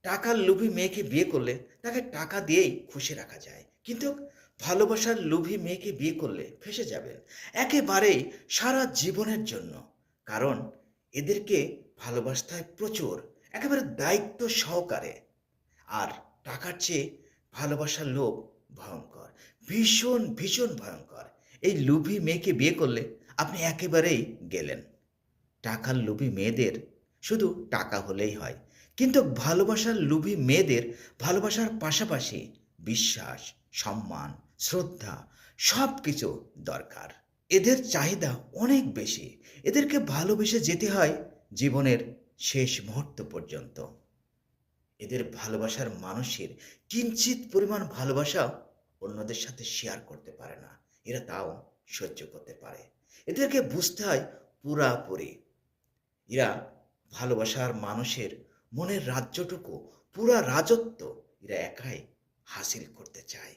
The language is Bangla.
টাকার লোভী মেয়েকে বিয়ে করলে তাকে টাকা দিয়েই খুশি রাখা যায়, কিন্তু ভালোবাসার লোভী মেয়েকে বিয়ে করলে ফেঁসে যাবেন একেবারেই সারা জীবনের জন্য। কারণ এদেরকে ভালোবাসতে হয় প্রচুর, একেবারে দায়িত্ব সহকারে। আর টাকার চেয়ে ভালোবাসার লোভ ভয়ঙ্কর, ভীষণ ভীষণ ভয়ঙ্কর। এই লোভী মেয়েকে বিয়ে করলে আপনি একেবারেই গেলেন। টাকার লোভী মেয়েদের শুধু টাকা হলেই হয়, কিন্তু ভালোবাসার লোভী মেয়েদের ভালোবাসার পাশাপাশি বিশ্বাস, সম্মান, শ্রদ্ধা সব কিছু দরকার। এদের চাহিদা অনেক বেশি। এদেরকে ভালোবেসে যেতে হয় জীবনের শেষ মুহূর্ত পর্যন্ত। এদের ভালোবাসার মানুষের কিঞ্চিত পরিমাণ ভালোবাসা অন্যদের সাথে শেয়ার করতে পারে না, এরা তাও সহ্য করতে পারে। এদেরকে বুঝতে হয় পুরাপুরি এরা ভালোবাসার মানুষের মনের রাজ্যটুকু, পুরা রাজত্ব এরা একাই হাসিল করতে চায়।